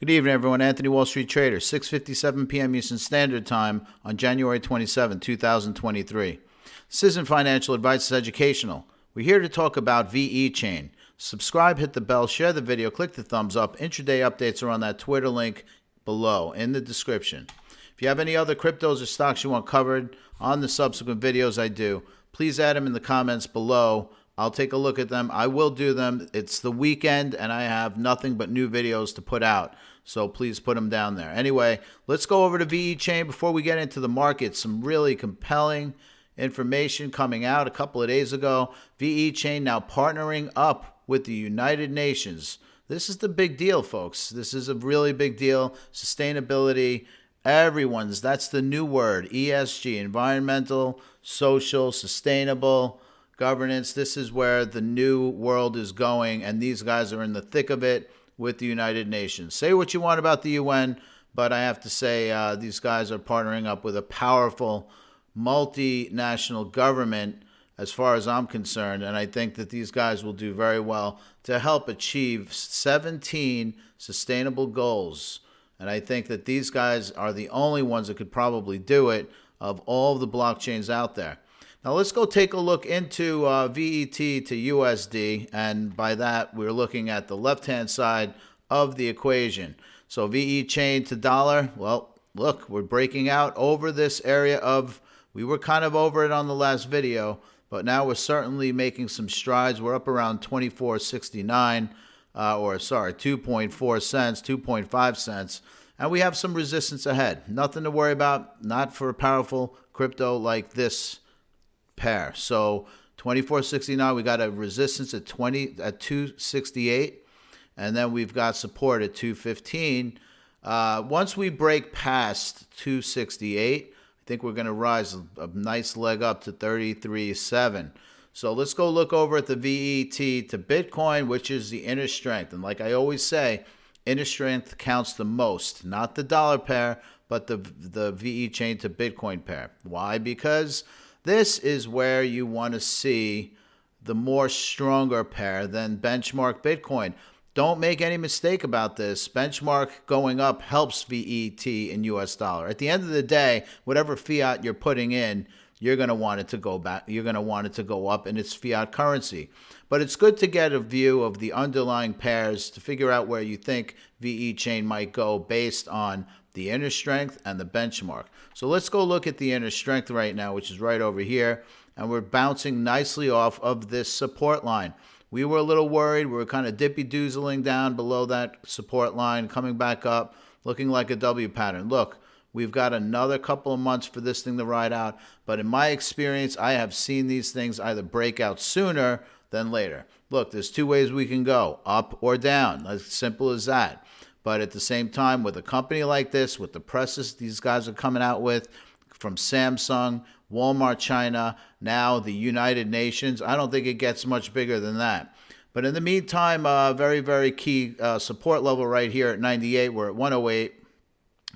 Good evening, everyone. Anthony Wall Street Trader, 6:57 p.m. Eastern Standard Time on January 27, 2023. This isn't financial advice, it's educational. We're here to talk about VeChain. Subscribe, hit the bell, share the video, click the thumbs up. Intraday updates are on that Twitter link below in the description. If you have any other cryptos or stocks you want covered on the subsequent videos I do, please add them in the comments below. I'll take a look at them. I will do them. It's the weekend, and I have nothing but new videos to put out. So please put them down there. Anyway, let's go over to VeChain before we get into the market. Some really compelling information coming out a couple of days ago. VeChain now partnering up with the United Nations. This is the big deal, folks. This is a really big deal. Sustainability. That's the new word. ESG, environmental, social, sustainable governance. This is where the new world is going, and these guys are in the thick of it with the United Nations. Say what you want about the UN, but I have to say these guys are partnering up with a powerful multinational government as far as I'm concerned, and I think that these guys will do very well to help achieve 17 sustainable goals. And I think that these guys are the only ones that could probably do it of all of the blockchains out there. Now let's go take a look into VET to USD, and by that we're looking at the left-hand side of the equation. So VeChain to dollar, well, look, we're breaking out over this area of, we were kind of over it on the last video, but now we're certainly making some strides. We're up around 24.69, 2.4 cents, 2.5 cents, and we have some resistance ahead. Nothing to worry about, not for a powerful crypto like this pair. So 24.69, we got a resistance at 268, and then we've got support at 215. Once we break past 268, I think we're going to rise a nice leg up to 33.7. So let's go look over at the VET to Bitcoin, which is the inner strength. And like I always say, inner strength counts the most, not the dollar pair, but the VeChain to Bitcoin pair. Why? Because this is where you want to see the more stronger pair than benchmark Bitcoin. Don't make any mistake about this. Benchmark going up helps VET in US dollar. At the end of the day, whatever fiat you're putting in, you're going to want it to go back. You're going to want it to go up in its fiat currency. But it's good to get a view of the underlying pairs to figure out where you think VeChain might go based on the inner strength and the benchmark. So let's go look at the inner strength right now, which is right over here. And we're bouncing nicely off of this support line. We were a little worried. We were kind of dippy-doozling down below that support line, coming back up, looking like a W pattern. Look, we've got another couple of months for this thing to ride out. But in my experience, I have seen these things either break out sooner than later. Look, there's two ways we can go, up or down. As simple as that. But at the same time, with a company like this, with the presses these guys are coming out with, from Samsung, Walmart China, now the United Nations, I don't think it gets much bigger than that. But in the meantime, very, very key support level right here at 98. We're at 108.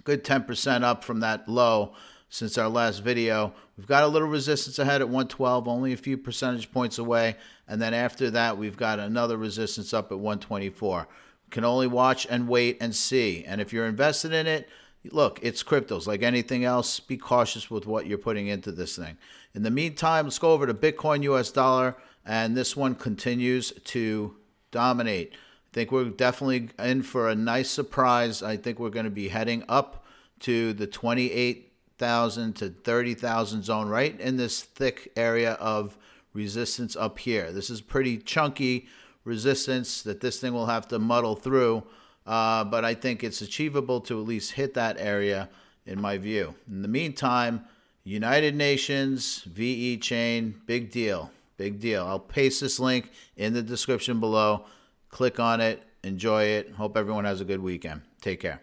Good 10% up from that low since our last video. We've got a little resistance ahead at 112, only a few percentage points away. And then after that, we've got another resistance up at 124. Can only watch and wait and see. And if you're invested in it, look, it's cryptos. Like anything else, be cautious with what you're putting into this thing. In the meantime, let's go over to Bitcoin US dollar, and this one continues to dominate. I think we're definitely in for a nice surprise. I think we're going to be heading up to the 28,000 to 30,000 zone, right in this thick area of resistance up here. This is pretty chunky resistance that this thing will have to muddle through, but I think it's achievable to at least hit that area in my view. In the meantime, United Nations, VeChain, big deal, big deal. I'll paste this link in the description below. Click on it, enjoy it. Hope everyone has a good weekend. Take care.